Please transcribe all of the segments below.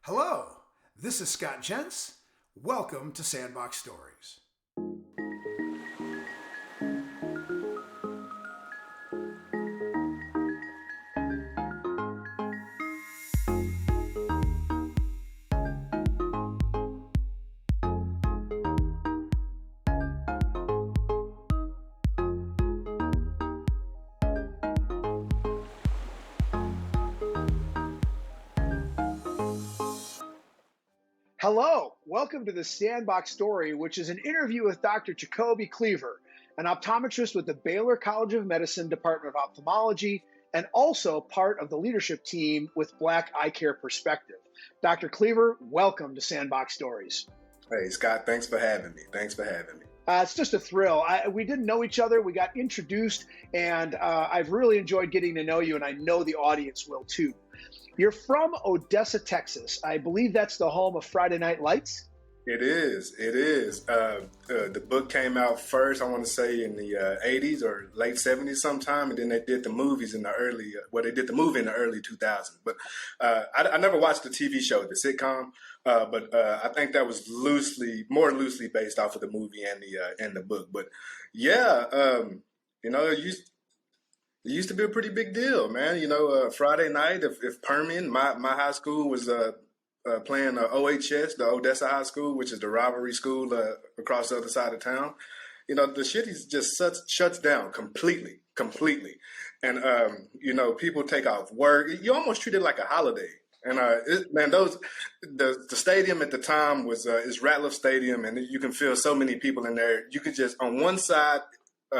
Hello, this is Scott Jentz. Welcome to Sandbox Stories. Hello, welcome to the Sandbox Story, which is an interview with Dr. Jacobi Cleaver, an optometrist with the Baylor College of Medicine Department of Ophthalmology, and also part of the leadership team with Black EyeCare Perspective. Dr. Cleaver, welcome to Sandbox Stories. Hey, Scott, thanks for having me. It's just a thrill. We didn't know each other. We got introduced, and I've really enjoyed getting to know you, and I know the audience will too. You're from Odessa, Texas. I believe that's the home of Friday Night Lights. It is. The book came out first, I want to say, in the 80s or late 70s sometime, and then they did the movies in the early, they did the movie in the early 2000s. But I never watched the TV show, the sitcom, but I think that was more loosely based off of the movie and the book. But yeah, it used to be a pretty big deal, man. Friday night, if Permian, my high school was playing OHS, the Odessa High School, which is the rivalry school across the other side of town, the city just shuts down completely. And, people take off work. You almost treat it like a holiday. And, the stadium at the time is Ratliff Stadium, and you can feel so many people in there. You could just, on one side,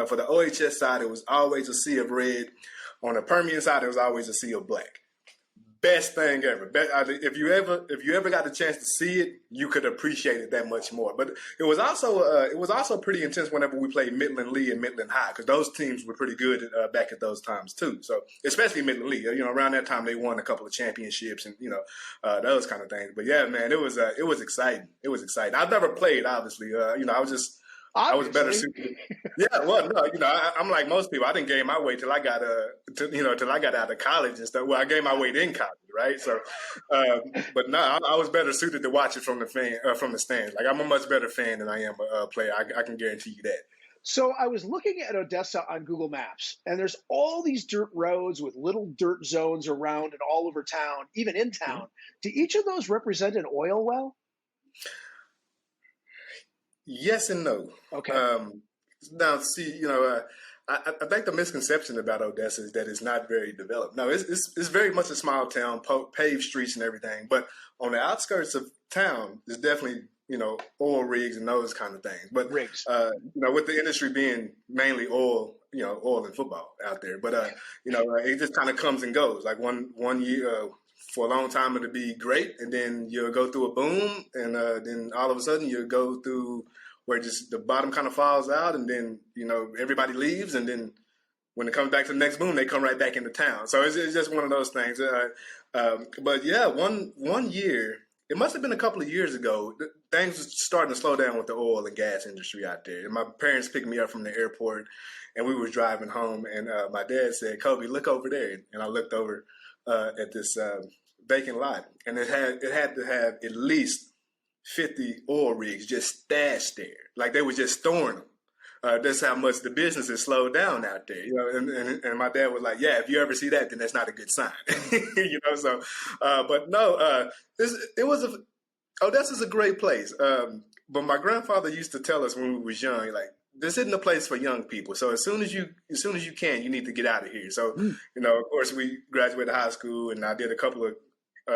for the OHS side, it was always a sea of red. On the Permian side, it was always a sea of black. Best thing ever. If you ever got the chance to see it, you could appreciate it that much more. But it was also pretty intense whenever we played Midland Lee and Midland High, because those teams were pretty good back at those times too. So especially Midland Lee, around that time they won a couple of championships and those kind of things. But yeah, man, it was exciting. It was exciting. I've never played, obviously. I was better suited. Yeah, well, no, I'm like most people. I didn't gain my weight till I got till I got out of college and stuff. Well, I gained my weight in college, right? So, but no, I was better suited to watch it from the stands. Like, I'm a much better fan than I am a player. I can guarantee you that. So I was looking at Odessa on Google Maps, and there's all these dirt roads with little dirt zones around and all over town, even in town. Mm-hmm. Do each of those represent an oil well? Yes and no. Okay. Now, see, I think the misconception about Odessa is that it's not very developed. No, it's very much a small town, paved streets and everything. But on the outskirts of town, there's definitely, oil rigs and those kind of things. But rigs, with the industry being mainly oil and football out there. But it just kind of comes and goes. Like one year. For a long time, it'll be great, and then you'll go through a boom, and then all of a sudden you'll go through where just the bottom kind of falls out, and then everybody leaves, and then when it comes back to the next boom, they come right back into town. So it's just one of those things. But yeah, one year, it must have been a couple of years ago, things were starting to slow down with the oil and gas industry out there. And my parents picked me up from the airport, and we were driving home, and my dad said, "Kobe, look over there," and I looked over at this vacant lot, and it had to have at least 50 oil rigs just stashed there, like they were just storing them. That's how much the business has slowed down out there, And my dad was like, "Yeah, if you ever see that, then that's not a good sign," So, but no, Odessa's a great place. But my grandfather used to tell us when we was young, like, this isn't a place for young people. So as soon as you can, you need to get out of here. So, of course, we graduated high school, and I did a couple of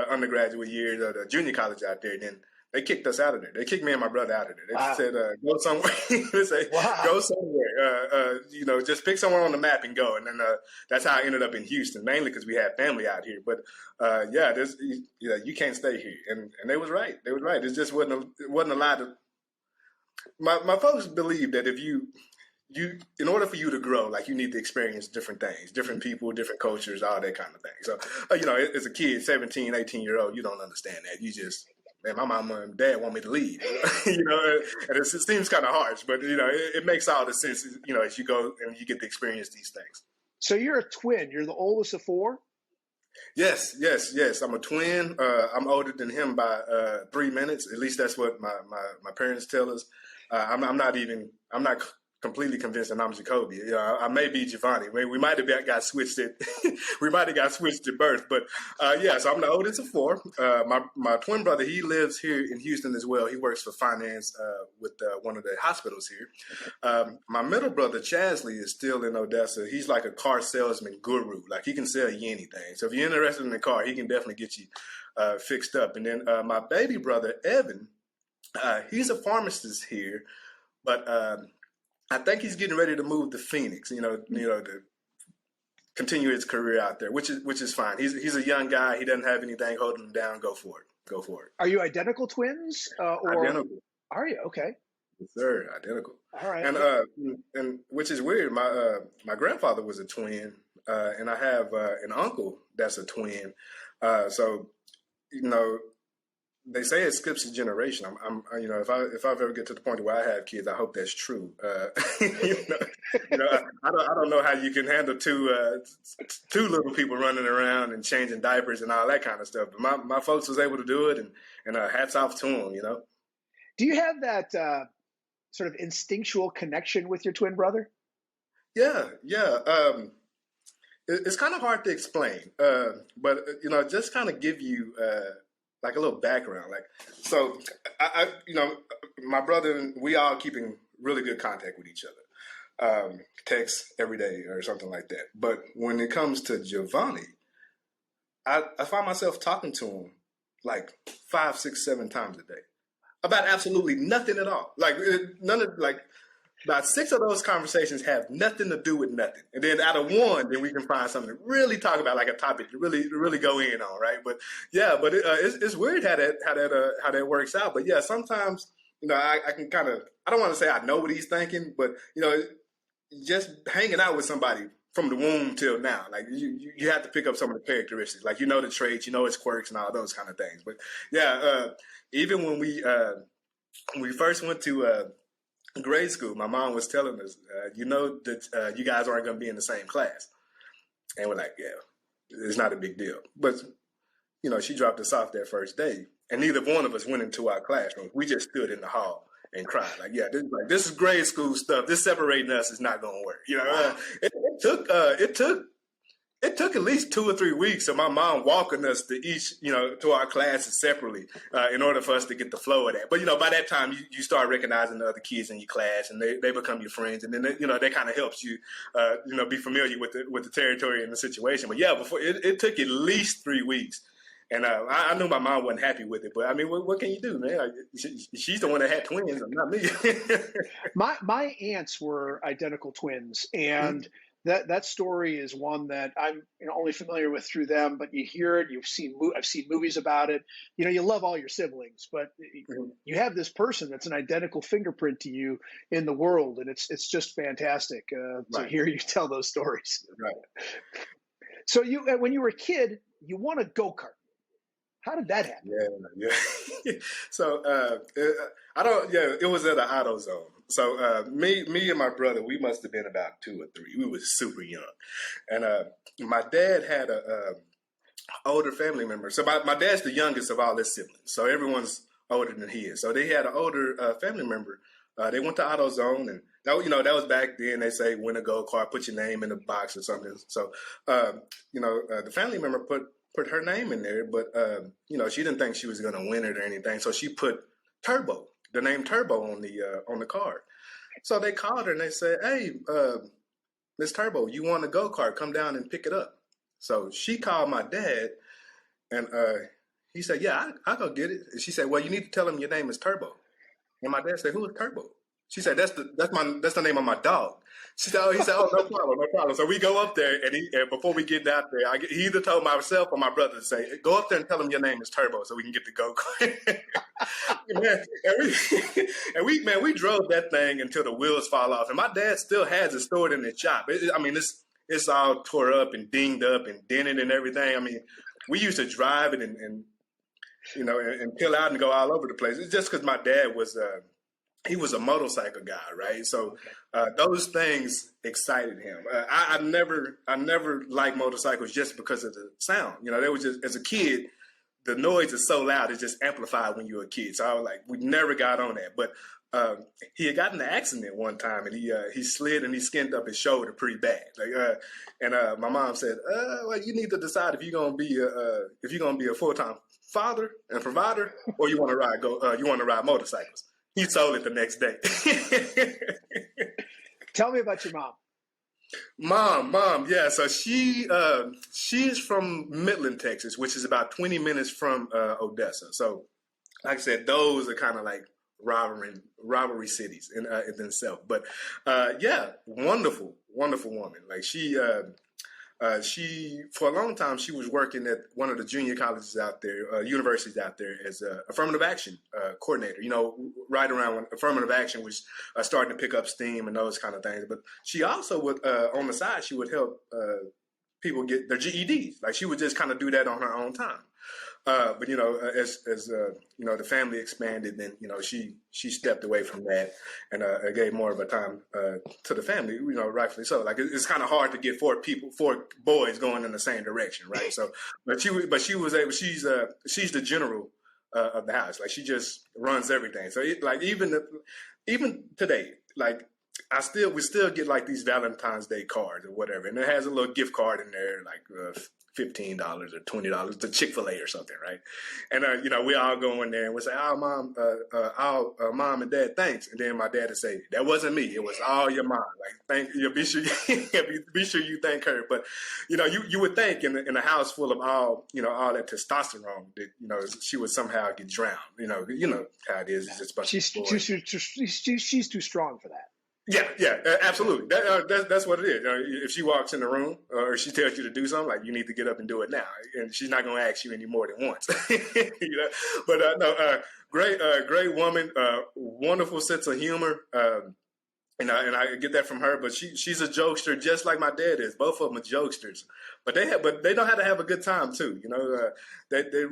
undergraduate years at a junior college out there. Then they kicked us out of there. They kicked me and my brother out of there. They said, "Go somewhere." They say, "Wow. Go somewhere." Just pick somewhere on the map and go. And then that's how I ended up in Houston, mainly because we had family out here. But you can't stay here. And they was right. They was right. It just wasn't a lot of. My folks believe that if you in order for you to grow, like, you need to experience different things, different people, different cultures, all that kind of thing. So, as a kid, 17, 18-year-old, you don't understand that. You just, man, my mama and dad want me to leave, and it seems kind of harsh, but, it makes all the sense, as you go and you get to experience these things. So you're a twin. You're the oldest of four? Yes. I'm a twin. I'm older than him by 3 minutes. At least that's what my parents tell us. I'm not completely convinced that I'm Jacobi. I may be Giovanni. We might have got switched at we might have got switched at birth. But so I'm the oldest of four. My twin brother, he lives here in Houston as well. He works for finance with one of the hospitals here. My middle brother, Chasley, is still in Odessa. He's like a car salesman guru. Like he can sell you anything. So if you're interested in a car, he can definitely get you fixed up. And then my baby brother, Evan, he's a pharmacist here, but I think he's getting ready to move to Phoenix, to continue his career out there, which is fine. He's a young guy. He doesn't have anything holding him down. Go for it. Are you identical twins? Identical. Are you? Okay. Yes, sir. Identical. All right. And which is weird. My grandfather was a twin, and I have an uncle that's a twin. So they say it skips a generation. If I ever get to the point where I have kids, I hope that's true. I don't know how you can handle two little people running around and changing diapers and all that kind of stuff. But my folks was able to do it, and hats off to them. Do you have that sort of instinctual connection with your twin brother? Yeah. It's kind of hard to explain, but just kind of give you. Like a little background, so my brother and we all keeping really good contact with each other, text every day or something like that. But when it comes to Giovanni, I find myself talking to him like 5, 6, 7 times a day about absolutely nothing at all. About 6 of those conversations have nothing to do with nothing. And then out of one, then we can find something to really talk about, like a topic to really go in on, right? But it's weird how that works out. But yeah, sometimes, I can kind of, I don't want to say I know what he's thinking, but, just hanging out with somebody from the womb till now, like you have to pick up some of the characteristics, like, the traits, his quirks and all those kind of things. But yeah, even when we first went to, grade school, my mom was telling us, that you guys aren't going to be in the same class. And we're like, yeah, it's not a big deal. But, she dropped us off that first day, and neither one of us went into our classroom. We just stood in the hall and cried. Like, yeah, this is grade school stuff. This separating us is not going to work. It took at least 2 or 3 weeks of my mom walking us to each, to our classes separately in order for us to get the flow of that. But, by that time, you start recognizing the other kids in your class, and they become your friends. And then, that kind of helps you, be familiar with the territory and the situation. But, yeah, before it took at least 3 weeks. And I knew my mom wasn't happy with it. But, I mean, what can you do, man? Like, she's the one that had twins, not me. My aunts were identical twins, and that story is one that I'm only familiar with through them, but you hear it, I've seen movies about it. You love all your siblings, but you have this person that's an identical fingerprint to you in the world, and it's just fantastic to hear you tell those stories. Right. So when you were a kid, you won a go-kart. How did that happen? Yeah. So it was at an AutoZone. So me and my brother, we must have been about 2 or 3. We were super young, and my dad had a older family member. So my dad's the youngest of all his siblings. So everyone's older than he is. So they had an older family member. They went to AutoZone, and that was back then. They say win a go-kart, put your name in the box or something. So the family member put her name in there, but she didn't think she was going to win it or anything. So she put Turbo, the name Turbo, on the card. So they called her and they said, "Hey, Miss Turbo, you want a go-kart? Come down and pick it up." So she called my dad, and he said, "Yeah, I'll go get it." And she said, "Well, you need to tell him your name is Turbo." And my dad said, "Who is Turbo?" She said, "That's the name of my dog." He said, "Oh, no problem." So we go up there, and before we get out there, he either told myself or my brother to say, "Go up there and tell him your name is Turbo, so we can get the go-kart." we drove that thing until the wheels fall off, and my dad still has it stored in the shop. It's all tore up and dinged up and dented and everything. I mean, we used to drive it and peel out and go all over the place. It's just because my dad was he was a motorcycle guy, right? So those things excited him. I never liked motorcycles just because of the sound. You know, they was just, as a kid, the noise is so loud, it's just amplified when you're a kid. So I was like, we never got on that. But he had gotten in an accident one time, and he slid and he skinned up his shoulder pretty bad. My mom said, well, you need to decide if you're gonna be a full-time father and provider, or you want to ride motorcycles. He sold it the next day. Tell me about your mom. Mom, yeah. So she's from Midland, Texas, which is about 20 minutes from Odessa. So, like I said, those are kind of like rivalry cities in themselves. But yeah, wonderful woman. Like she for a long time she was working at one of the junior colleges out there, universities out there, as a affirmative action coordinator. You know, right around when affirmative action was starting to pick up steam and those kind of things. But she also would, on the side, she would help people get their GEDs. Like she would just kind of do that on her own time. But you know, as you know, the family expanded, then you know she stepped away from that and gave more of a time to the family. You know, rightfully so. Like it's kind of hard to get four boys going in the same direction, right? So, but she was able. She's the general of the house. Like she just runs everything. So like even today, like we still get like these Valentine's Day cards or whatever, and it has a little gift card in there, like $15 or $20 to Chick-fil-A or something, right? And you know, we all go in there and we say, "Oh, mom, mom and dad, thanks." And then my dad would say, "That wasn't me. It was all your mom. Like, thank you. Be sure you thank her." But you know, you would think in a house full of all that testosterone that she would somehow get drowned. You know how it is. It's just a bunch of boys. She's too strong for that. Yeah, absolutely. That's what it is. If she walks in the room or she tells you to do something, like you need to get up and do it now, and she's not going to ask you any more than once. But no, great woman, wonderful sense of humor. And I get that from her, but she's a jokester just like my dad is. Both of them are jokesters, but they know how to have a good time too. You know, they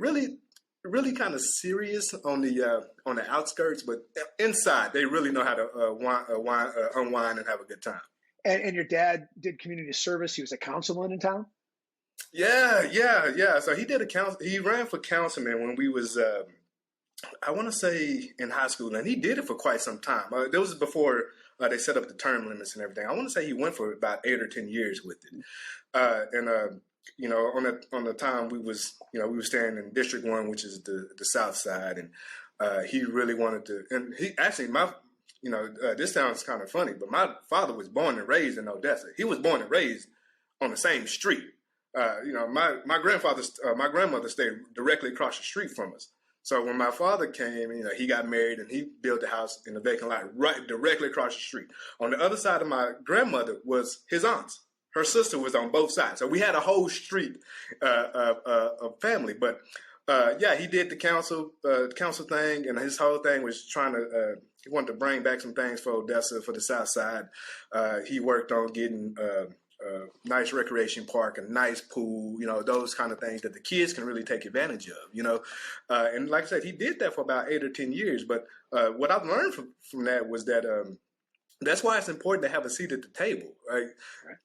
really kind of serious on the outskirts, but inside they really know how to unwind and have a good time. And your dad did community service. He was a councilman in town. Yeah. So he ran for councilman when we was I want to say in high school, and he did it for quite some time. That was before they set up the term limits and everything. I want to say he went for about 8 or 10 years with it, on the time we was staying in District 1, which is the South Side, and he really wanted to. And he actually, this sounds kind of funny, but my father was born and raised in Odessa. He was born and raised on the same street. My grandmother stayed directly across the street from us. So when my father came, he got married and he built a house in a vacant lot right directly across the street. On the other side of my grandmother was his aunts. Her sister was on both sides. So we had a whole street of family. But he did the council thing, and his whole thing was he wanted to bring back some things for Odessa, for the South Side. He worked on getting a nice recreation park, a nice pool, those kind of things that the kids can really take advantage of, and like I said, he did that for about 8 or 10 years. But what I've learned from that was that that's why it's important to have a seat at the table. Right?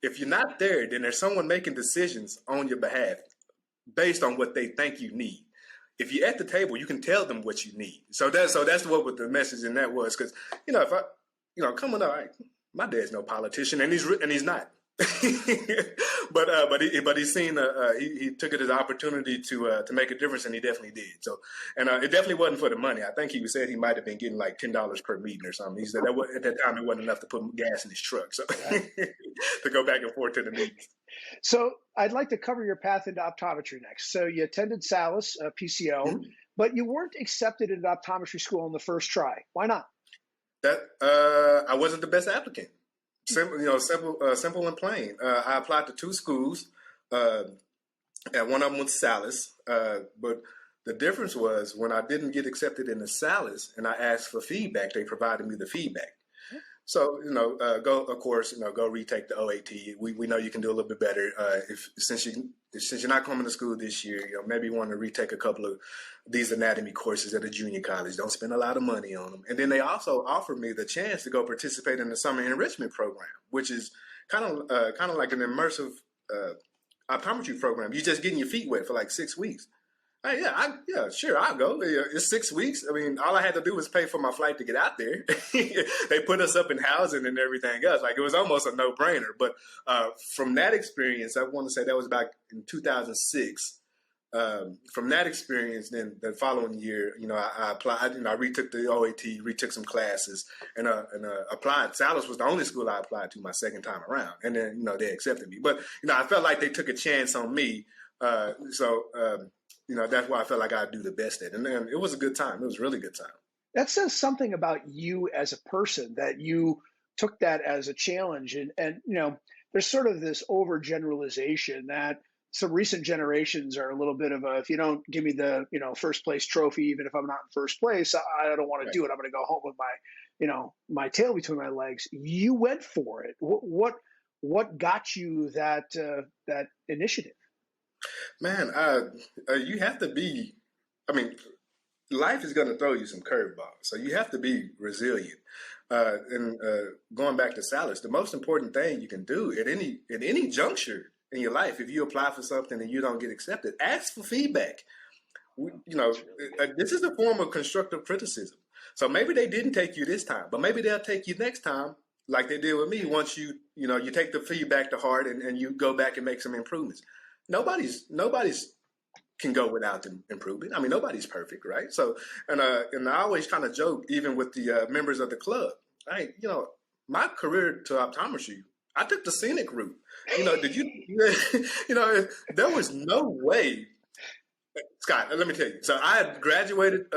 If you're not there, then there's someone making decisions on your behalf based on what they think you need. If you're at the table, you can tell them what you need. So that's what the message in that was. Because if I coming up, my dad's no politician, and he's not. but he's seen he took it as an opportunity to make a difference, and he definitely did. So, and it definitely wasn't for the money. I think he said he might have been getting like $10 per meeting or something. He said at that time it wasn't enough to put gas in his truck, so to go back and forth to the meetings. So I'd like to cover your path into optometry next. So you attended Salis, PCO, mm-hmm. but you weren't accepted into optometry school on the first try. Why not? I wasn't the best applicant. Simple and plain. I applied to 2 schools, and one of them was Salis. But the difference was when I didn't get accepted into Salis and I asked for feedback, they provided me the feedback. So, go retake the OAT. We know you can do a little bit better. Since you're not coming to school this year, maybe you want to retake a couple of these anatomy courses at a junior college. Don't spend a lot of money on them. And then they also offered me the chance to go participate in the summer enrichment program, which is kind of like an immersive optometry program. You're just getting your feet wet for like 6 weeks. Hey, sure, I'll go. It's 6 weeks. I mean, all I had to do was pay for my flight to get out there. They put us up in housing and everything else. Like, it was almost a no-brainer. But from that experience, I want to say that was back in 2006. From that experience, then the following year, I applied. I retook the OAT, retook some classes, and applied. Salis was the only school I applied to my second time around, and then they accepted me. But I felt like they took a chance on me. That's why I felt like I'd do the best at it. And then it was a good time. It was a really good time. That says something about you as a person, that you took that as a challenge. And there's sort of this overgeneralization that some recent generations are a little bit of if you don't give me the, first place trophy, even if I'm not in first place, I don't want to do it. I'm going to go home with my tail between my legs. You went for it. What got you that initiative? Man, you have to be, life is going to throw you some curveballs. So you have to be resilient. And going back to Salis, the most important thing you can do at any juncture in your life, if you apply for something and you don't get accepted, ask for feedback. This is a form of constructive criticism. So maybe they didn't take you this time, but maybe they'll take you next time, like they did with me. Once you take the feedback to heart and you go back and make some improvements. Nobody's can go without them improving. I mean, nobody's perfect, right? So, and I always kind of joke, even with the members of the club. My career to optometry, I took the scenic route. Did you? There was no way. Scott, let me tell you. So I had graduated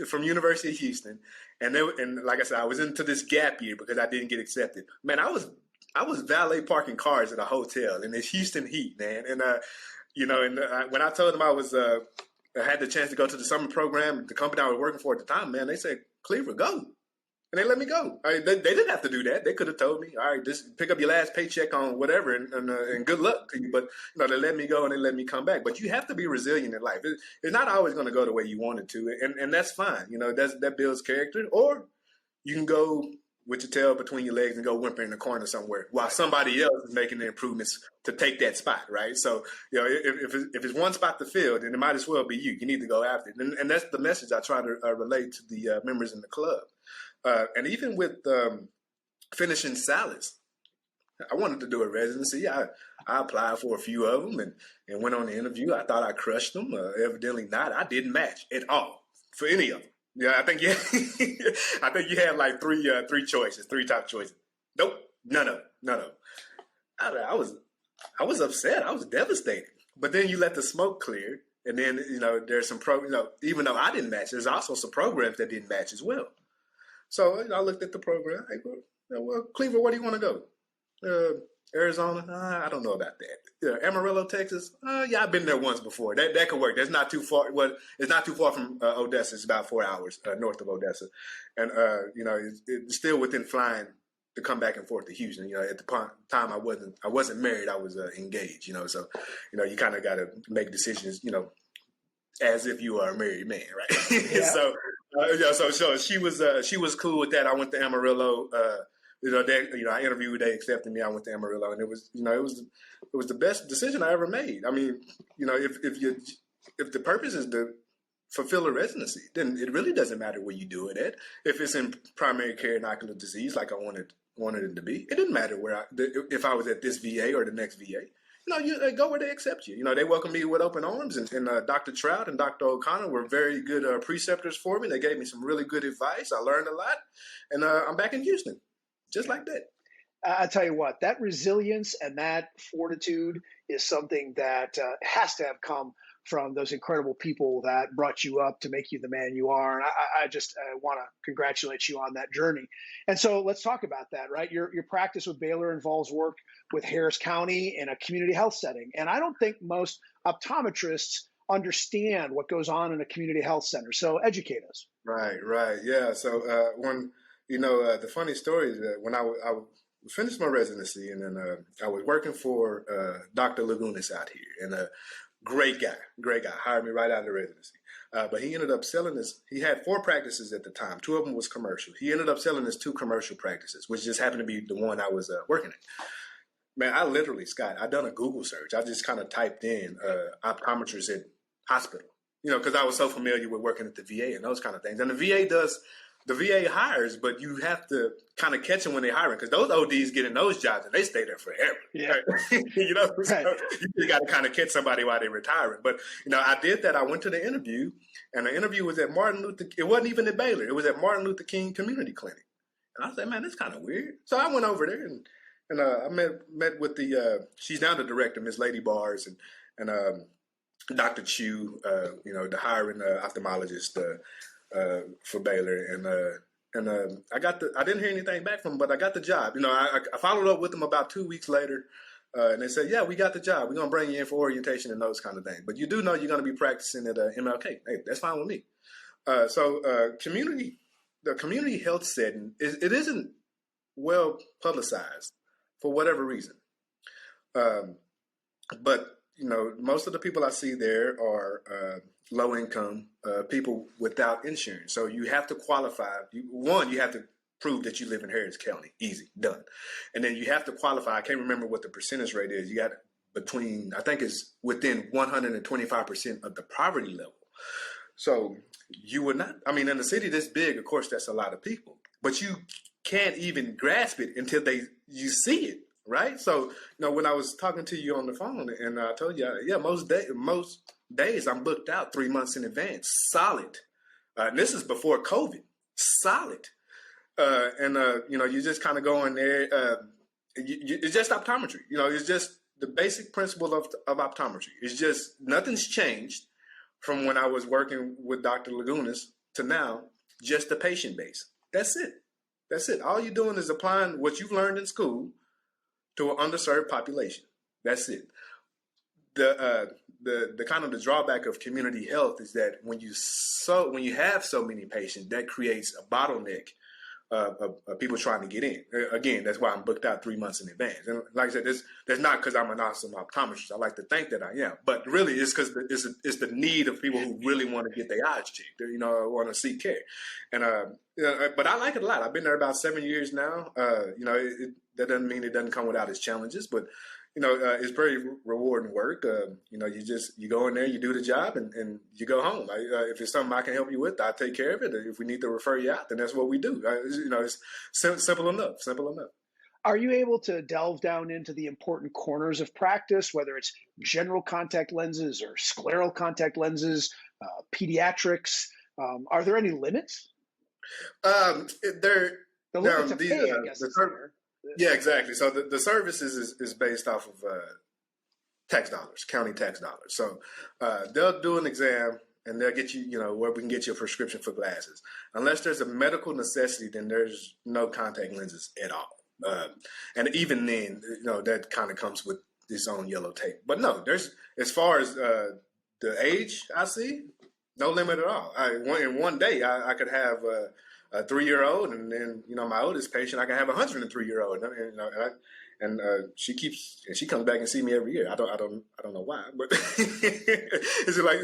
from University of Houston, and like I said, I was into this gap year because I didn't get accepted. Man, I was valet parking cars at a hotel in this Houston heat, man. And when I told them I had the chance to go to the summer program, the company I was working for at the time, man, they said, "Cleaver, go," and they let me go. They didn't have to do that. They could have told me, "All right, just pick up your last paycheck on whatever, and good luck to you." But they let me go and they let me come back. But you have to be resilient in life. It's not always going to go the way you want it to, and that's fine. That builds character. Or you can go with your tail between your legs and go whimper in the corner somewhere while somebody else is making the improvements to take that spot, right? So, if it's one spot to fill, then it might as well be you. You need to go after it. And that's the message I try to relate to the members in the club. And even with finishing Salis, I wanted to do a residency. I applied for a few of them and went on the interview. I thought I crushed them. Evidently not. I didn't match at all for any of them. Yeah, I think you had like three top choices. Nope, none of them. I was upset. I was devastated. But then you let the smoke clear, and then there's some even though I didn't match, there's also some programs that didn't match as well. So I looked at the program. Hey, well, Cleaver, where do you want to go? Arizona? I don't know about that. Amarillo, Texas? Yeah, I've been there once before. That could work. That's not too far. Well, it's not too far from Odessa. It's about 4 hours north of Odessa, and it's still within flying to come back and forth to Houston. At the time I wasn't married. I was engaged. So you kind of got to make decisions. As if you are a married man, right? Yeah. So she was cool with that. I went to Amarillo. I interviewed, they accepted me. I went to Amarillo, and it was the best decision I ever made. I mean, if the purpose is to fulfill a residency, then it really doesn't matter where you do it at. If it's in primary care and ocular disease, like I wanted it to be, it didn't matter if I was at this VA or the next VA. You go where they accept you. They welcomed me with open arms, and Dr. Trout and Dr. O'Connor were very good preceptors for me. They gave me some really good advice. I learned a lot, and I'm back in Houston. Just like that. I tell you what, that resilience and that fortitude is something that has to have come from those incredible people that brought you up to make you the man you are. And I want to congratulate you on that journey. And so let's talk about that, right? Your practice with Baylor involves work with Harris County in a community health setting. And I don't think most optometrists understand what goes on in a community health center. So educate us. Right. Yeah. So when The funny story is that when I finished my residency, and then I was working for Dr. Lagunas out here, and great guy, hired me right out of the residency. But he ended up selling his, he had 4 practices at the time. 2 of them was commercial. He ended up selling his 2 commercial practices, which just happened to be the one I was working at. Man, I literally, Scott, I done a Google search. I just kind of typed in optometrist at hospital, because I was so familiar with working at the VA and those kind of things. And the VA hires, but you have to kind of catch them when they're hiring, because those ODs get in those jobs and they stay there forever. Yeah. Right? Right. So you got to kind of catch somebody while they're retiring. But, I did that. I went to the interview, and the interview was at it wasn't even at Baylor. It was at Martin Luther King Community Clinic. And I said, man, that's kind of weird. So I went over there and I met with she's now the director, Miss Lady Bars, and Dr. Chu, the hiring ophthalmologist for Baylor, and I didn't hear anything back from him, but I got the job. I followed up with them about 2 weeks later, and they said, yeah, we got the job. We're gonna bring you in for orientation and those kind of things. But you do know you're gonna be practicing at MLK. Hey, that's fine with me. The community health setting it isn't well publicized for whatever reason. But most of the people I see there are low income people without insurance. So you have to qualify. You have to prove that you live in Harris County. Easy, done. And then you have to qualify. I can't remember what the percentage rate is. You got I think it's within 125% of the poverty level. So you would not, in the city this big, of course, that's a lot of people, but you can't even grasp it until you see it. Right. So, when I was talking to you on the phone and I told you, most days I'm booked out 3 months in advance, solid. And this is before COVID, solid. You just kind of go in there. It's just optometry. It's just the basic principle of optometry. It's just nothing's changed from when I was working with Dr. Lagunas to now, just the patient base. That's it. All you're doing is applying what you've learned in school to an underserved population. That's it. The kind of the drawback of community health is that when you have so many patients, that creates a bottleneck of people trying to get in. Again, that's why I'm booked out 3 months in advance. And like I said, that's not because I'm an awesome optometrist. I like to think that I am, but really it's because it's the need of people who really want to get their eyes checked. Want to seek care. And but I like it a lot. I've been there about 7 years now. That doesn't mean it doesn't come without its challenges, but it's very rewarding work. You go in there, you do the job, and you go home. If it's something I can help you with, I take care of it. If we need to refer you out, then that's what we do. It's simple enough. Are you able to delve down into the important corners of practice, whether it's general contact lenses or scleral contact lenses, pediatrics? Are there any limits? The limits of pay, I guess. Yeah, exactly. So the services is based off of tax dollars, county tax dollars. So they'll do an exam and they'll get you, where we can get you a prescription for glasses. Unless there's a medical necessity, then there's no contact lenses at all. And even then, that kind of comes with its own yellow tape. But no, as far as the age I see, no limit at all. In one day, I could have a 3-year-old, and then my oldest patient, I can have a 103-year-old, and she comes back and see me every year. I don't know why, but it's like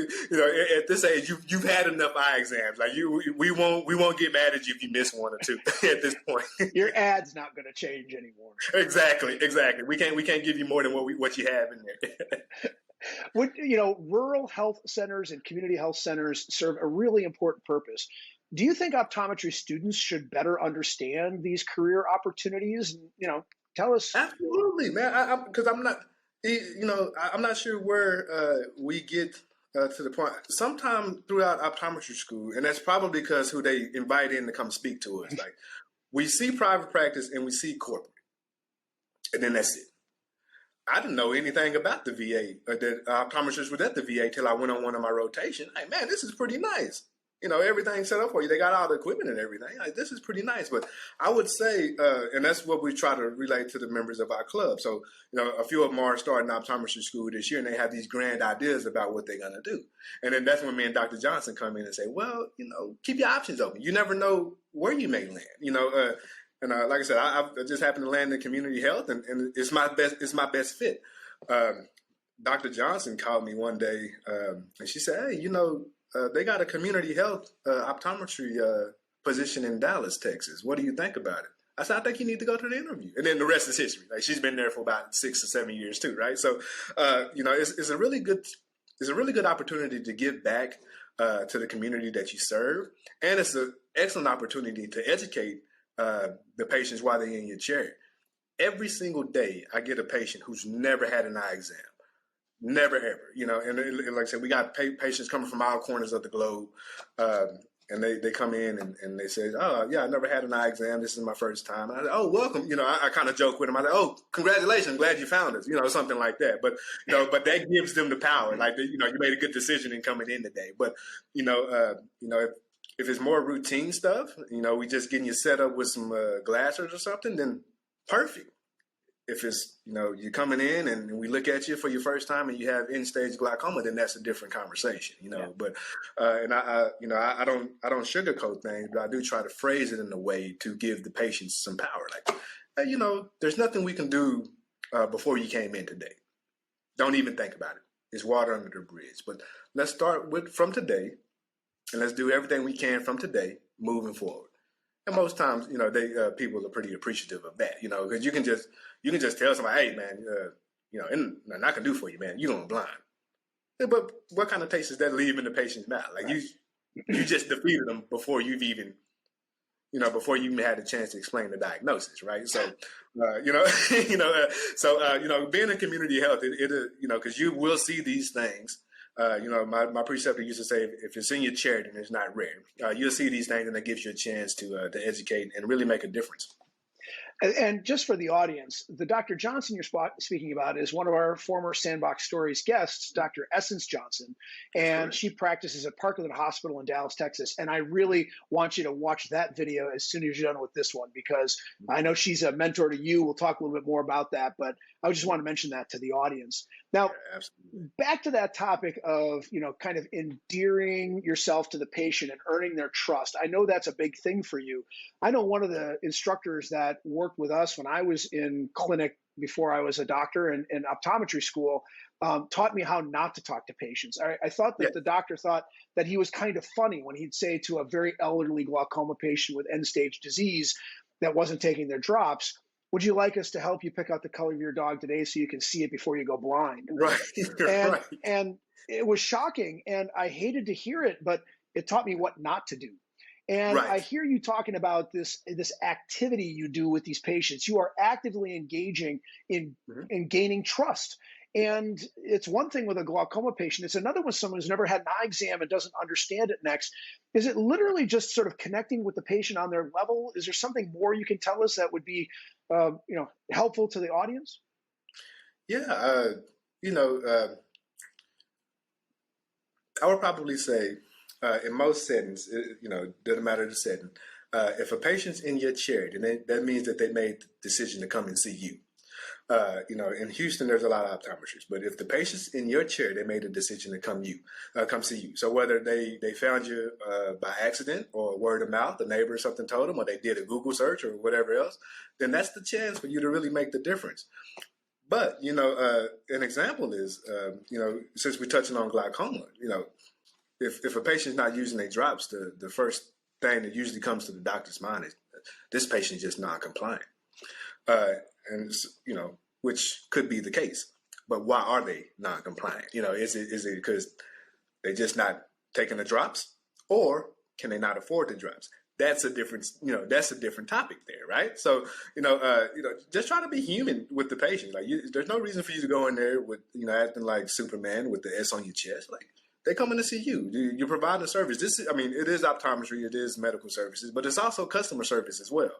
at this age you've had enough eye exams. Like we won't get mad at you if you miss one or two at this point. Your ad's not going to change anymore. Exactly. We can't give you more than what you have in there. Rural health centers and community health centers serve a really important purpose. Do you think optometry students should better understand these career opportunities? Tell us. Absolutely, man. Because I'm not, I'm not sure where we get to the point. Sometime throughout optometry school, and that's probably because who they invite in to come speak to us. Like we see private practice and we see corporate, and then that's it. I didn't know anything about the VA. That optometrists was at the VA till I went on one of my rotations. Hey, man, this is pretty nice. everything's set up for you. They got all the equipment and everything. Like, this is pretty nice. But I would say, and that's what we try to relate to the members of our club. So, a few of them are starting optometry school this year, and they have these grand ideas about what they're going to do. And then that's when me and Dr. Johnson come in and say, well, keep your options open. You never know where you may land, And like I said, I just happened to land in community health, and it's my best fit. Dr. Johnson called me one day, and she said, hey, they got a community health optometry position in Dallas, Texas. What do you think about it? I said, I think you need to go to the interview. And then the rest is history. Like, she's been there for about 6 or 7 years too, right? So, it's a really good opportunity to give back to the community that you serve, and it's an excellent opportunity to educate the patients while they're in your chair. Every single day, I get a patient who's never had an eye exam. Never, ever, and like I said, we got patients coming from all corners of the globe, and they come in and they say, oh, yeah, I never had an eye exam. This is my first time. And I say, oh, welcome. I kind of joke with them. I say, oh, congratulations. Glad you found us, something like that. But, but that gives them the power. Like, you made a good decision in coming in today. But, if it's more routine stuff, we just getting you set up with some glasses or something, then perfect. If it's, you're coming in and we look at you for your first time and you have end-stage glaucoma, then that's a different conversation, Yeah. But, and I don't sugarcoat things, but I do try to phrase it in a way to give the patients some power. Like, hey, there's nothing we can do before you came in today. Don't even think about it. It's water under the bridge. But let's start from today, and let's do everything we can from today moving forward. And most times, people are pretty appreciative of that, because you can just tell somebody, hey, man, and I can do for you, man. You're going blind. Yeah, but what kind of taste does that leave in the patient's mouth? Like, you just defeated them before you've even, before you even had a chance to explain the diagnosis, right? So, being in community health, because you will see these things. My preceptor used to say, if it's in your chair, then it's not rare. You'll see these things, and it gives you a chance to educate and really make a difference. And just for the audience, the Dr. Johnson you're speaking about is one of our former Sandbox Stories guests, Dr. Essence Johnson, and she practices at Parkland Hospital in Dallas, Texas. And I really want you to watch that video as soon as you're done with this one, because I know she's a mentor to you. We'll talk a little bit more about that, but I just want to mention that to the audience. Now, back to that topic of, kind of endearing yourself to the patient and earning their trust. I know that's a big thing for you. I know one of the instructors that worked with us when I was in clinic before I was a doctor in optometry school taught me how not to talk to patients. I thought that the doctor thought that he was kind of funny when he'd say to a very elderly glaucoma patient with end-stage disease that wasn't taking their drops, would you like us to help you pick out the color of your dog today so you can see it before you go blind? Right. And it was shocking, and I hated to hear it, but it taught me what not to do. And I hear you talking about this activity you do with these patients. You are actively engaging in gaining trust. And it's one thing with a glaucoma patient. It's another with someone who's never had an eye exam and doesn't understand it next. Is it literally just sort of connecting with the patient on their level? Is there something more you can tell us that would be helpful to the audience? Yeah, I would probably say in most settings, doesn't matter the setting. If a patient's in your chair, then that means that they made the decision to come and see you. In Houston, there's a lot of optometrists, but if the patient's in your chair, they made a decision to come see you. So whether they found you by accident or word of mouth, the neighbor or something told them, or they did a Google search or whatever else, then that's the chance for you to really make the difference. But, an example is, since we're touching on glaucoma, if a patient's not using their drops, the first thing that usually comes to the doctor's mind is this patient's just non-compliant. Which could be the case, but why are they non-compliant? Is it because they're just not taking the drops, or can they not afford the drops? That's a different, that's a different topic there, right? So, just try to be human with the patient. Like, there's no reason for you to go in there with, acting like Superman with the S on your chest. Like, they're coming to see you. You provide a service. It is optometry, it is medical services, but it's also customer service as well.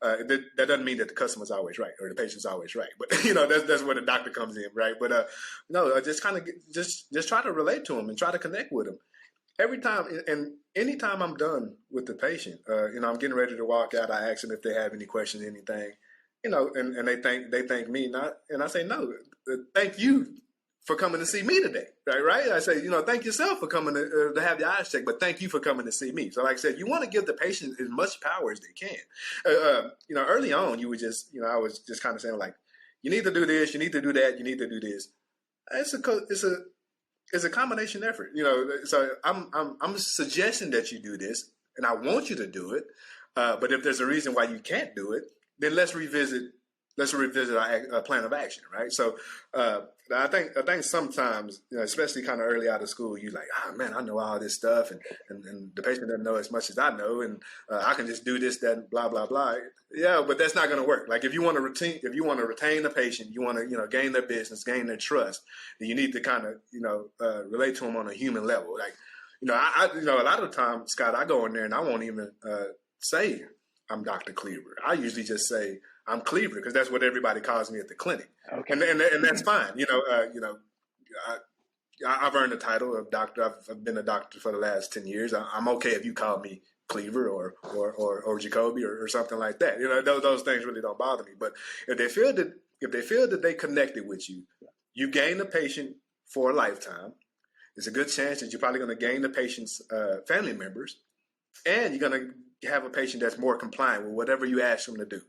That doesn't mean that the customer's always right or the patient's always right, but that's where the doctor comes in, right? But just kind of just try to relate to them and try to connect with them. every time, and anytime I'm done with the patient, I'm getting ready to walk out. I ask them if they have any questions, anything, and they thank me, not, and I say no, thank you for coming to see me today, right? I say, thank yourself for coming to have your eyes checked, but thank you for coming to see me. So, like I said, you want to give the patient as much power as they can. Early on, you would just, I was just kind of saying like, you need to do this, you need to do that, you need to do this. It's a combination effort, So I'm suggesting that you do this, and I want you to do it. But if there's a reason why you can't do it, then let's revisit our plan of action, right? So I think sometimes, especially kind of early out of school, you're like, man, I know all this stuff, and the patient doesn't know as much as I know, and I can just do this, that, blah, blah, blah. Yeah, but that's not going to work. Like if you want to retain the patient, you want to gain their business, gain their trust, then you need to kind of relate to them on a human level. Like a lot of the time, Scott, I go in there and I won't even say I'm Dr. Cleaver. I usually just say I'm Cleaver because that's what everybody calls me at the clinic. Okay. And that's fine. I've earned the title of doctor. I've been a doctor for the last 10 years. I'm okay if you call me Cleaver or Jacobi or something like that. Those things really don't bother me. But if they feel that they connected with you, you gain the patient for a lifetime. There's a good chance that you're probably going to gain the patient's family members, and you're going to have a patient that's more compliant with whatever you ask them to do.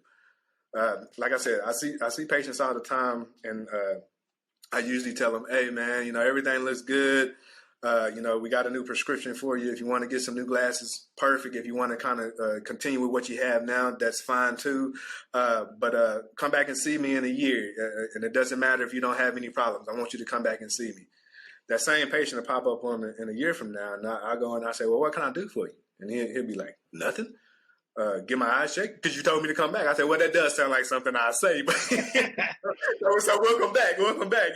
Like I said, I see patients all the time, and I usually tell them, hey, man, everything looks good. We got a new prescription for you. If you want to get some new glasses, perfect. If you want to kind of continue with what you have now, that's fine too. But come back and see me in a year. And it doesn't matter if you don't have any problems. I want you to come back and see me. That same patient will pop up in a year from now, and I go and I say, well, what can I do for you? And he'll be like, nothing. Get my eyes checked because you told me to come back. I said, well, that does sound like something I say, but so welcome back.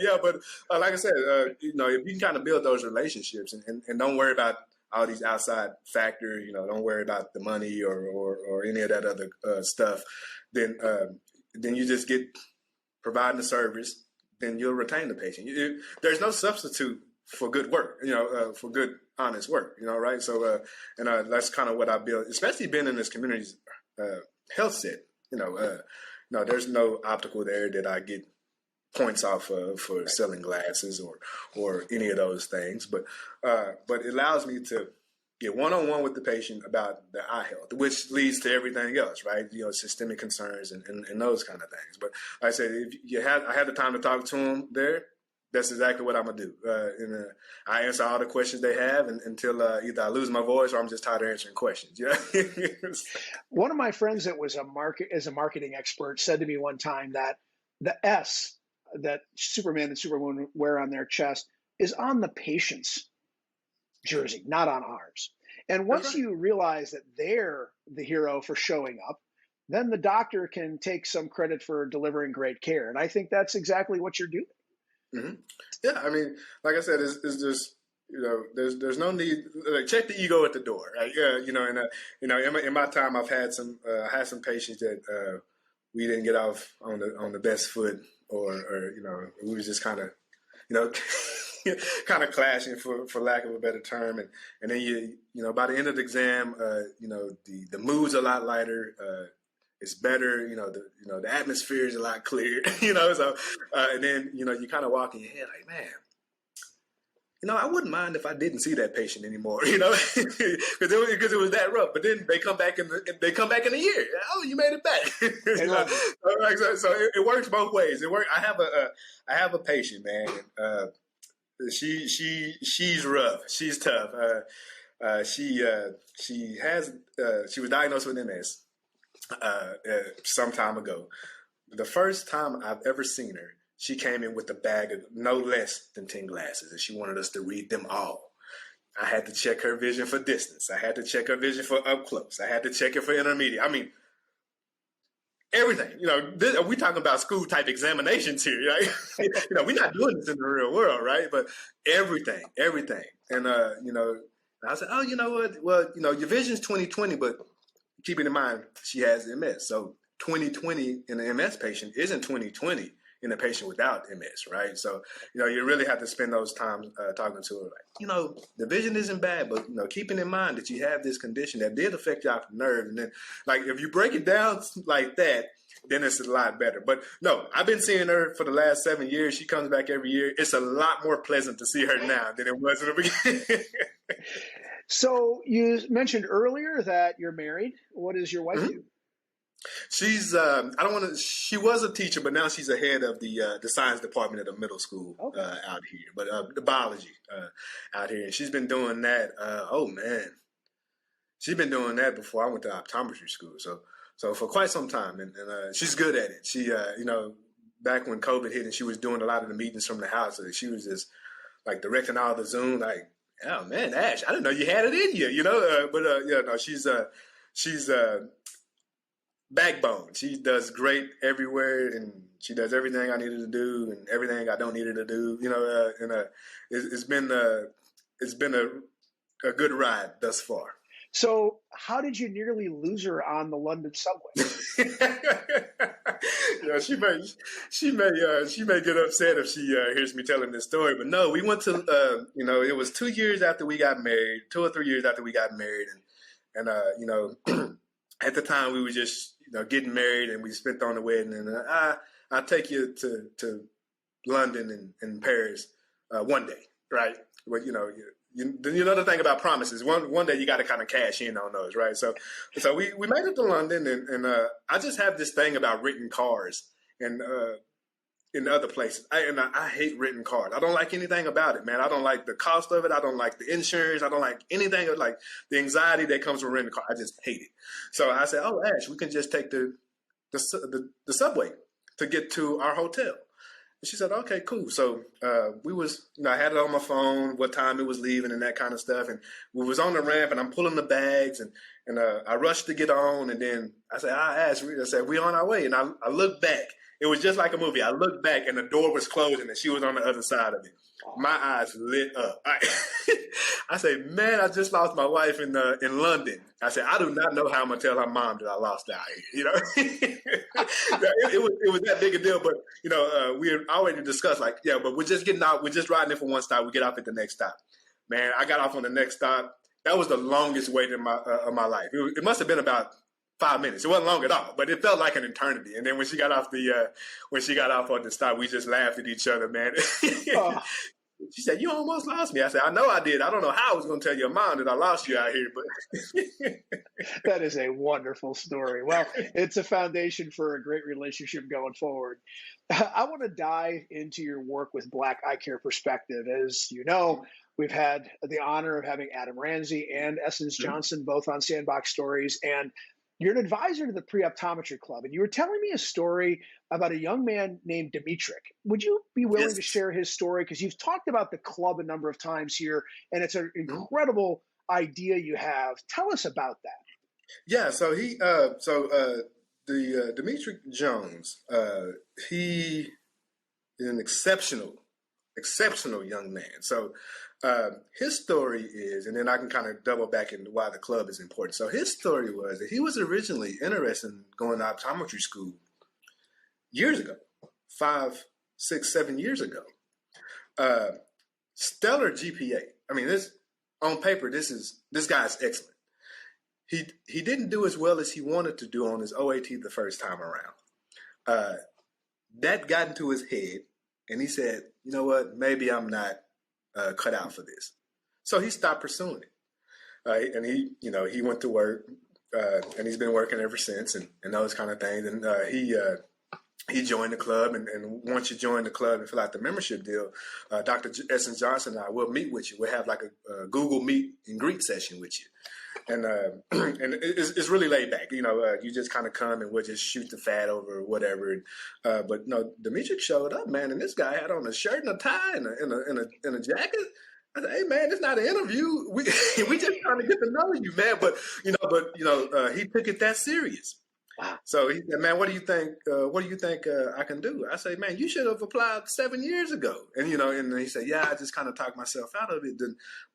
Yeah, but like I said, if you can kind of build those relationships and don't worry about all these outside factors, don't worry about the money or any of that other stuff, then you just get providing the service, then you'll retain the patient. There's no substitute for good work, for good, honest work, right? So, that's kind of what I built, especially being in this community health set. There's no optical there that I get points off of for selling glasses or any of those things, but it allows me to get one-on-one with the patient about their eye health, which leads to everything else, right? Systemic concerns and those kind of things. But like I said, if I had the time to talk to them there, that's exactly what I'm gonna do. I answer all the questions they have until either I lose my voice or I'm just tired of answering questions. Yeah. One of my friends that was a marketing expert said to me one time that the S that Superman and Superwoman wear on their chest is on the patient's jersey, not on ours. And once you realize that they're the hero for showing up, then the doctor can take some credit for delivering great care. And I think that's exactly what you're doing. Mm-hmm. Yeah, I mean, like I said, it's just there's no need. Like, check the ego at the door, right? In my time, I've had some patients that we didn't get off on the best foot, or we was just kind of kind of clashing for lack of a better term, and then by the end of the exam, the mood's a lot lighter. It's better, the atmosphere is a lot clearer, so, and then, you kind of walk in your head like, man, I wouldn't mind if I didn't see that patient anymore, because it was that rough. But then they come back in a year. Oh, you made it back. So it works both ways. I have a patient, man. She's rough. She's tough. She was diagnosed with MS. Some time ago. The first time I've ever seen her, she came in with a bag of no less than 10 glasses, and she wanted us to read them all. I had to check her vision for distance. I had to check her vision for up close. I had to check it for intermediate. I mean, everything. We're talking about school type examinations here, right? We're not doing this in the real world, right? But everything. And I said, oh, you know what? Well, your vision's 20/20, but keeping in mind she has MS, so 20/20 in an MS patient isn't 20/20 in a patient without MS, right? So, you really have to spend those times talking to her, like, the vision isn't bad, but, keeping in mind that you have this condition that did affect your optic nerve. And then, like, if you break it down like that, then it's a lot better. But no, I've been seeing her for the last 7 years. She comes back every year. It's a lot more pleasant to see her now than it was in the beginning. So you mentioned earlier that you're married. What does your wife do? She's she was a teacher, but now she's the head of the science department at a middle school out here, but the biology out here. And she's been doing that. She's been doing that before I went to optometry school. So for quite some time, and she's good at it. She, back when COVID hit and she was doing a lot of the meetings from the house, so she was just like directing all the Zoom, like, oh man, Ash, I didn't know you had it in you, she's backbone. She does great everywhere, and she does everything I needed to do and everything I don't need her to do, it's been a good ride thus far. So how did you nearly lose her on the London subway? She may get upset if she hears me telling this story, but no, we went to it was 2 years after we got married, 2 or 3 years after we got married, and at the time we were just getting married, and we spent on the wedding, and I'll take you to London and Paris one day, right? Well, the thing about promises, one day you got to kind of cash in on those, right? So we made it to London, and I just have this thing about written cars and in other places. I hate written cars. I don't like anything about it, man. I don't like the cost of it. I don't like the insurance. I don't like anything of like the anxiety that comes with renting a car. I just hate it. So I said, oh, Ash, we can just take the subway to get to our hotel. And she said, okay, cool. So I had it on my phone, what time it was leaving and that kind of stuff. And we was on the ramp, and I'm pulling the bags, and I rushed to get on. And then I said, we on our way. And I looked back. It was just like a movie. I looked back, and the door was closing, and she was on the other side of it. My eyes lit up. I said, man, I just lost my wife in London. I said, I do not know how I'm going to tell her mom that I lost her out here. It was that big a deal. But, we had already discussed, like, yeah, but we're just getting out. We're just riding in for one stop. We get off at the next stop. Man, I got off on the next stop. That was the longest wait in of my life. It must have been about 5 minutes. It wasn't long at all, but it felt like an eternity. And then when she got off on the stop, we just laughed at each other, man. She said, you almost lost me. I said, I know I did. I don't know how I was going to tell your mom that I lost you out here, but that is a wonderful story. Well, it's a foundation for a great relationship going forward. I want to dive into your work with Black EyeCare Perspective. As you know, we've had the honor of having Adam Ramsey and Essence Johnson both on Sandbox Stories, and you're an advisor to the Pre-Optometry Club, and you were telling me a story about a young man named Dimitrik. Would you be willing to share his story? Because you've talked about the club a number of times here, and it's an incredible idea you have. Tell us about that. Yeah, so Dimitrik Jones, he is an exceptional young man. So his story is, and then I can kind of double back into why the club is important. So his story was that he was originally interested in going to optometry school years ago, 5, 6, 7 years ago. Stellar GPA. I mean, on paper, this guy's excellent. He didn't do as well as he wanted to do on his OAT the first time around. That got into his head, and he said, you know what, maybe I'm not cut out for this. So he stopped pursuing it. And he went to work, and he's been working ever since, and those kind of things. And he joined the club, and once you join the club and fill out the membership deal, Dr. Essence Johnson and I will meet with you. We'll have like a Google Meet and greet session with you. And it's really laid back. You just kind of come and we'll just shoot the fat over or whatever. But no, Dimitrik showed up, man, and this guy had on a shirt and a tie and a jacket. I said, hey man, it's not an interview. We just trying to get to know you, man. But he took it that serious. Wow. So he said, man, what do you think? I can do? I say, man, you should have applied 7 years ago. And he said, yeah, I just kind of talked myself out of it.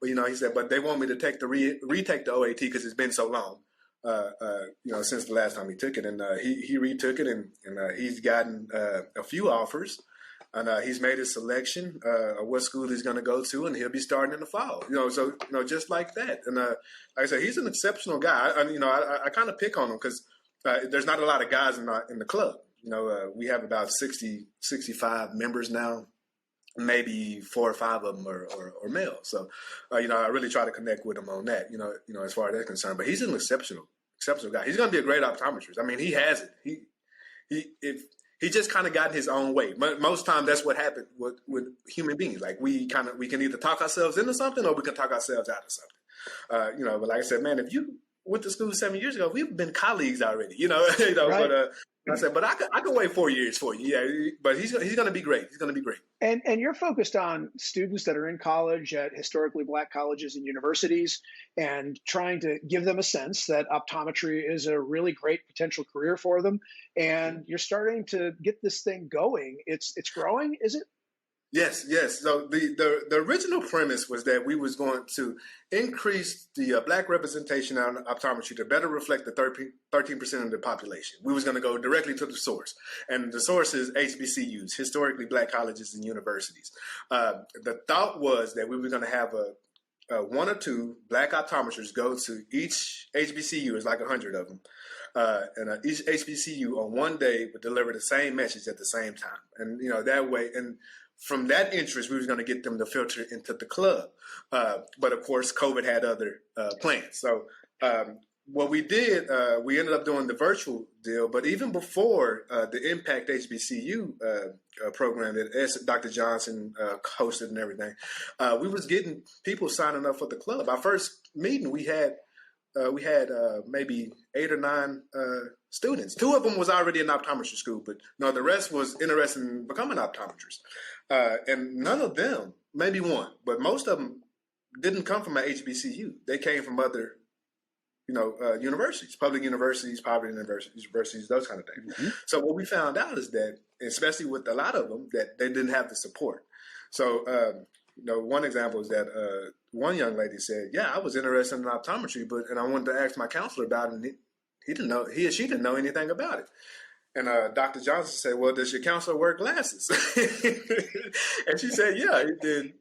But he said, but they want me to take retake the OAT because it's been so long. since the last time he took it, and he retook it, and he's gotten a few offers, and he's made his selection of what school he's going to go to, and he'll be starting in the fall. So just like that, and like I said, he's an exceptional guy. I kind of pick on him because there's not a lot of guys in the club. We have about 60, 65 members now. Maybe 4 or 5 of them are male. So, I really try to connect with him on that, as far as that's concerned. But he's an exceptional guy. He's going to be a great optometrist. I mean, he has it. He just kind of got in his own way. Most times that's what happened with human beings. Like we can either talk ourselves into something or we can talk ourselves out of something. But like I said, man, if you went to school 7 years ago, we've been colleagues already, Right. But I said, but I can wait 4 years for you. Yeah. But he's going to be great. He's going to be great. And you're focused on students that are in college at historically Black colleges and universities and trying to give them a sense that optometry is a really great potential career for them. And you're starting to get this thing going. It's growing, is it? Yes. So the original premise was that we was going to increase the Black representation on optometry to better reflect the 13% of the population. We was going to go directly to the source, and the source is HBCUs, historically Black colleges and universities. The thought was that we were going to have a 1 or 2 Black optometrists go to each HBCU, it's like 100 of them, and each HBCU on one day would deliver the same message at the same time, and that way and. From that interest, we was going to get them to filter into the club. But of course, COVID had other plans. So what we did, we ended up doing the virtual deal. But even before the Impact HBCU program that Dr. Johnson hosted and everything, we was getting people signing up for the club. Our first meeting, we had maybe 8 or 9 students. 2 of them was already in optometry school, but the rest was interested in becoming optometrists. And none of them, maybe 1, but most of them didn't come from an HBCU. They came from other, universities, public universities, private universities, those kind of things. Mm-hmm. So what we found out is that, especially with a lot of them, that they didn't have the support. So, one example is that one young lady said, "Yeah, I was interested in optometry, and I wanted to ask my counselor about it, and he or she didn't know anything about it." And Dr. Johnson said, "Well, does your counselor wear glasses?" And she said, "Yeah." Then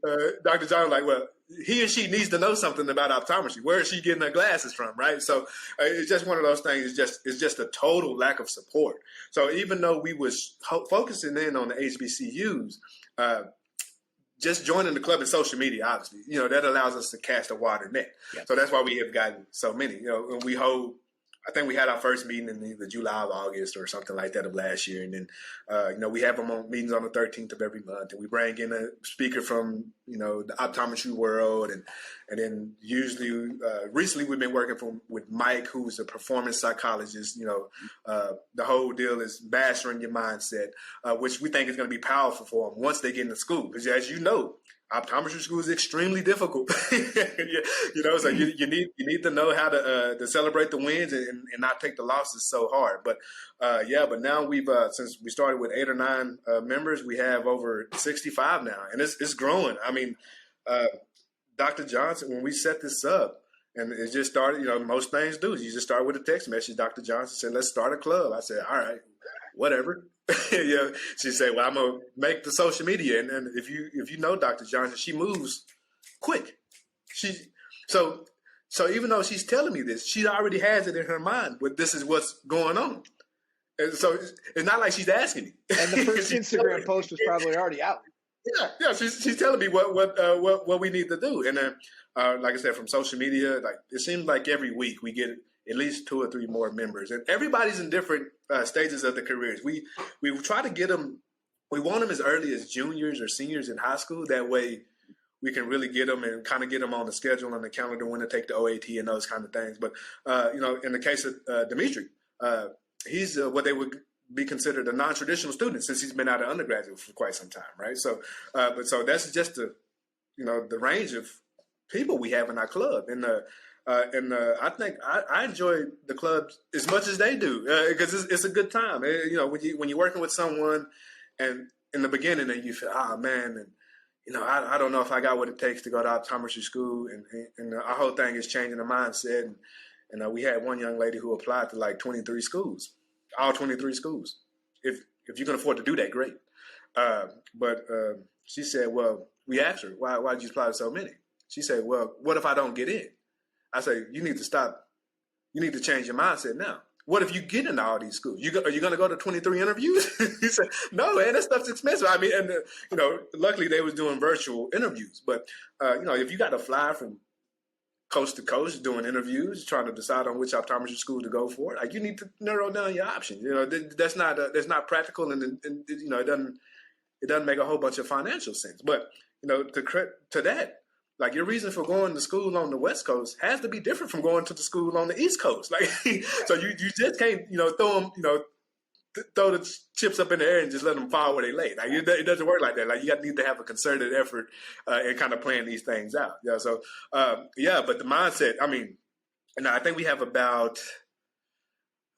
Dr. Johnson was like, "Well, he or she needs to know something about optometry. Where is she getting her glasses from?" Right? So it's just one of those things. It's just a total lack of support. So even though we was focusing in on the HBCUs, just joining the club and social media, obviously, that allows us to cast a wider net. Yep. So that's why we have gotten so many. And we hold. I think we had our first meeting in either July or August or something like that of last year. And then, we have them on meetings on the 13th of every month. And we bring in a speaker from, the optometry world. And then usually, recently we've been working with Mike, who's a performance psychologist. The whole deal is mastering your mindset, which we think is going to be powerful for them once they get into school. Because as you know, optometry school is extremely difficult. So you need to know how to celebrate the wins and not take the losses so hard. But but now we've since we started with 8 or 9 members, we have over 65 now, and it's growing. I mean, Dr. Johnson, when we set this up, and it just started, most things do. You just start with a text message. Dr. Johnson said, "Let's start a club." I said, "All right, whatever." She said, "Well, I'm gonna make the social media." And if you know Dr. Johnson, she moves quick. So even though she's telling me this, she already has it in her mind. But this is what's going on, and so it's not like she's asking me. And the first Instagram post was probably already out. Yeah. She's telling me what we need to do, and then like I said, from social media, like it seems like every week we get at least 2 or 3 more members, and everybody's in different stages of their careers. We try to get them. We want them as early as juniors or seniors in high school. That way, we can really get them and kind of get them on the schedule and the calendar when to take the OAT and those kind of things. But in the case of Dimitri, he's what they would be considered a non-traditional student since he's been out of undergraduate for quite some time, right? So, so that's just the range of people we have in our club, and I think I enjoy the club as much as they do because it's a good time. When you're working with someone, and in the beginning, and you feel, "Oh man," and I don't know if I got what it takes to go to optometry school, and our whole thing is changing the mindset And we had one young lady who applied to like 23 schools, all 23 schools. If you can afford to do that, great. But she said, well, we asked her, why did you apply to so many? She said, well, what if I don't get in? I say, you need to stop. You need to change your mindset now. What if you get into all these schools? Are you going to go to 23 interviews? He said, no, man, that stuff's expensive. I mean, and luckily they was doing virtual interviews. But, if you got to fly from coast to coast doing interviews, trying to decide on which optometry school to go for, like you need to narrow down your options. That's not practical, and it doesn't make a whole bunch of financial sense. But, to that, like your reason for going to school on the West Coast has to be different from going to the school on the East Coast. Like, so you just can't, throw them, throw the chips up in the air and just let them fall where they lay. Like it doesn't work like that. Like you need to have a concerted effort in kind of playing these things out. Yeah. So, but the mindset, I mean, I think we have about,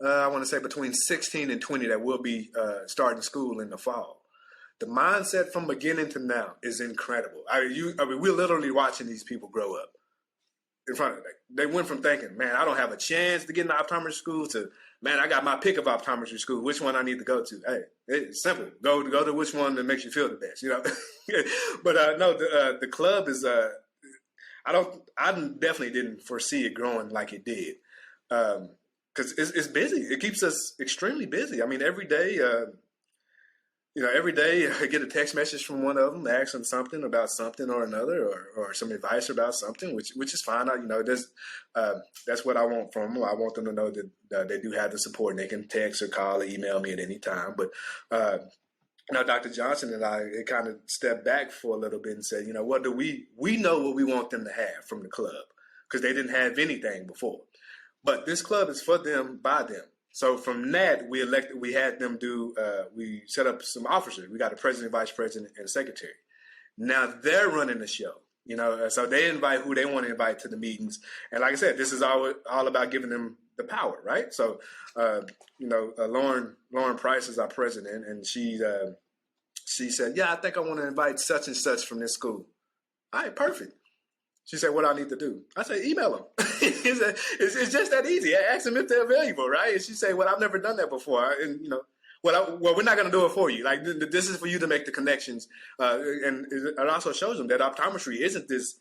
I want to say between 16 and 20 that will be starting school in the fall. The mindset from beginning to now is incredible. We're literally watching these people grow up in front of them. They went from thinking, man, I don't have a chance to get into optometry school to, man, I got my pick of optometry school. Which one I need to go to? Hey, it's simple. Go to which one that makes you feel the best, But no, the club is. I definitely didn't foresee it growing like it did, because it's busy. It keeps us extremely busy. I mean, every day. Every day I get a text message from one of them asking something about something or another, or some advice about something, which is fine. That's what I want from them. I want them to know that they do have the support and they can text or call or email me at any time. But Dr. Johnson and I kind of stepped back for a little bit and said, what do we know what we want them to have from the club, because they didn't have anything before. But this club is for them, by them. So from that, we had them we set up some officers. We got a president, vice president, and a secretary. Now they're running the show, so they invite who they want to invite to the meetings. And like I said, this is all about giving them the power, right? So, Lauren Price is our president, and she said, yeah, I think I want to invite such and such from this school. All right, perfect. She said, what do I need to do? I said, email them. It's just that easy. Ask them if they're available, right? And she said, well, I've never done that before. And, well, we're not going to do it for you. Like, this is for you to make the connections. And it also shows them that optometry isn't this,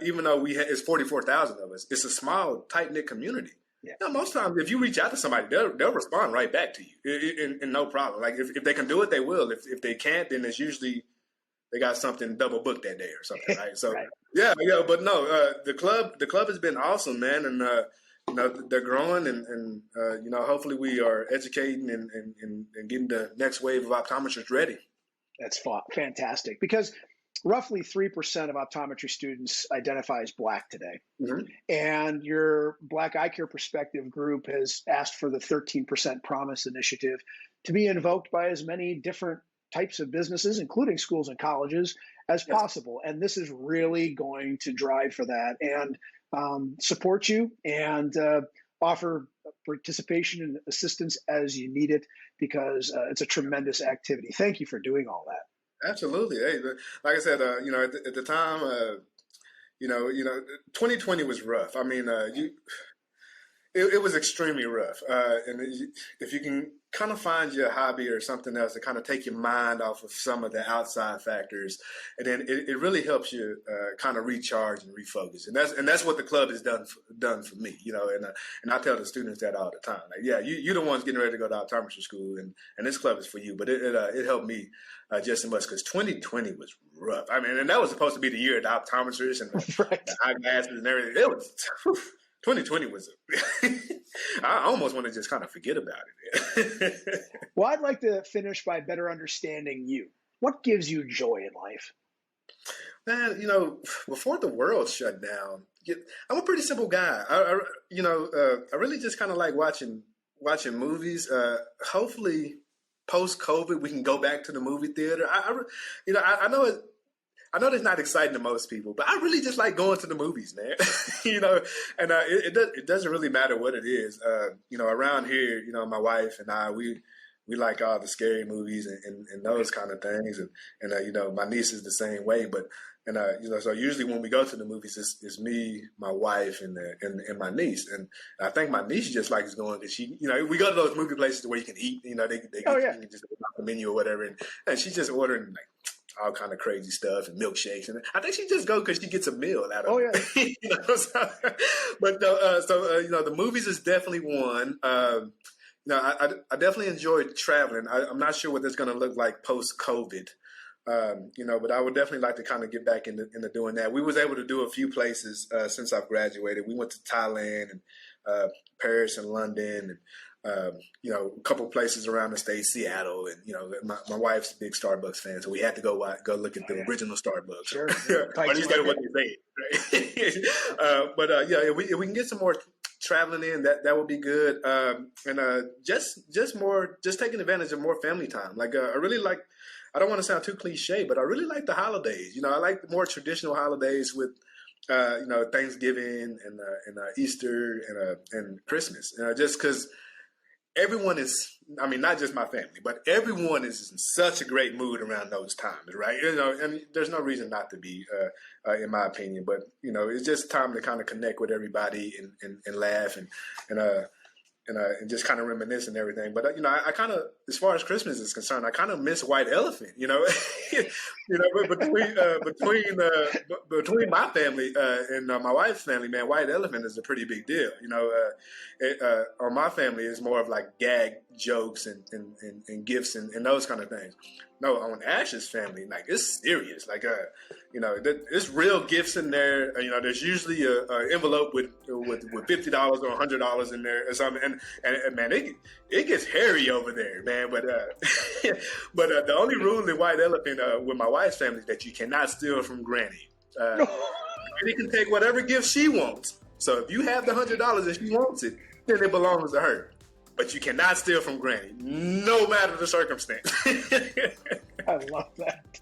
even though it's 44,000 of us, it's a small, tight-knit community. Yeah. Now, most times, if you reach out to somebody, they'll respond right back to you, and no problem. Like, if they can do it, they will. If they can't, then it's usually they got something double booked that day or something, right? So, right. Yeah, but no, the club has been awesome, man, and they're growing, and hopefully we are educating and getting the next wave of optometrists ready. That's fantastic, because roughly 3% of optometry students identify as Black today, mm-hmm. and your Black EyeCare Perspective group has asked for the 13% Promise Initiative to be invoked by as many different types of businesses, including schools and colleges, as possible. And this is really going to drive for that and support you and offer participation and assistance as you need it, because it's a tremendous activity. Thank you for doing all that. Absolutely. Hey, like I said, at the time, 2020 was rough. I mean, it was extremely rough. And if you can kind of find your hobby or something else to kind of take your mind off of some of the outside factors, and then it really helps you kind of recharge and refocus. And that's what the club has done for me, and I tell the students that all the time. Like, yeah, you're the ones getting ready to go to optometry school, and this club is for you. But it helped me just as much, because 2020 was rough. I mean, and that was supposed to be the year of the optometrists and the eyeglasses and everything. It was 2020 was I almost want to just kind of forget about it. Well, I'd like to finish by better understanding you. What gives you joy in life? Man, before the world shut down, I'm a pretty simple guy. I really just kind of like watching movies. Hopefully, post-COVID, we can go back to the movie theater. I know that's not exciting to most people, but I really just like going to the movies, man. And it doesn't really matter what it is. Around here, my wife and I, we like all the scary movies and those kind of things. And my niece is the same way. But And so usually when we go to the movies, it's me, my wife, and my niece. And I think my niece just likes going because she, we go to those movie places where you can eat. You can just open up the menu or whatever, and she's just ordering like all kind of crazy stuff and milkshakes. And I think she just go because she gets a meal out of it. But the movies is definitely one. I definitely enjoyed traveling. I'm not sure what that's going to look like post-COVID. But I would definitely like to kind of get back into doing that. We was able to do a few places since I've graduated. We went to Thailand and Paris and London, and a couple of places around the state, Seattle, and my wife's a big Starbucks fan, so we had to go look at the original Starbucks. Sure. Or at least that's what they say. Right? If we can get some more traveling in, that would be good. Just taking advantage of more family time. Like I really like. I don't want to sound too cliche, but I really like the holidays. I like the more traditional holidays with, Thanksgiving and Easter and Christmas. Just because everyone is, not just my family, but everyone is in such a great mood around those times, right? There's no reason not to be, in my opinion. But it's just time to kind of connect with everybody and laugh and just kind of reminisce and everything. But, I kind of, as far as Christmas is concerned, I kind of miss White Elephant, between my family and my wife's family, man, White Elephant is a pretty big deal. On my family, it's more of like gag jokes and gifts and those kind of things. No, on Ash's family, like it's serious. Like, it's real gifts in there. There's usually a envelope with $50 or $100 in there or something. And man, it gets hairy over there, man. But the only rule in White Elephant with my wife's family is that you cannot steal from Granny. Granny can take whatever gift she wants. So if you have the $100 and she wants it, then it belongs to her. But you cannot steal from Granny, no matter the circumstance. I love that.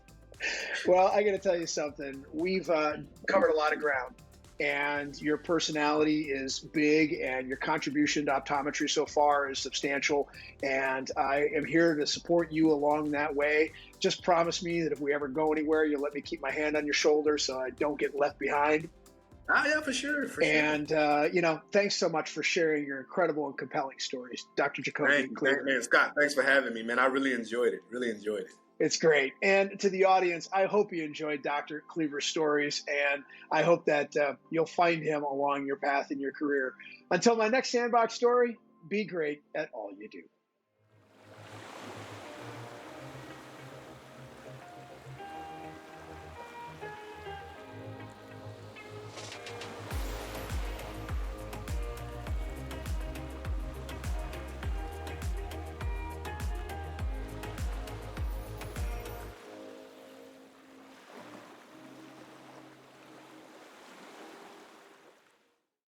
Well, I got to tell you something. We've covered a lot of ground, and your personality is big, and your contribution to optometry so far is substantial. And I am here to support you along that way. Just promise me that if we ever go anywhere, you'll let me keep my hand on your shoulder so I don't get left behind. Yeah, for sure. And, thanks so much for sharing your incredible and compelling stories, Dr. Jacobi Cleaver. Man, Scott, thanks for having me, man. I really enjoyed it. It's great. And to the audience, I hope you enjoyed Dr. Cleaver's stories, and I hope that you'll find him along your path in your career. Until my next Sandbox story, be great at all you do.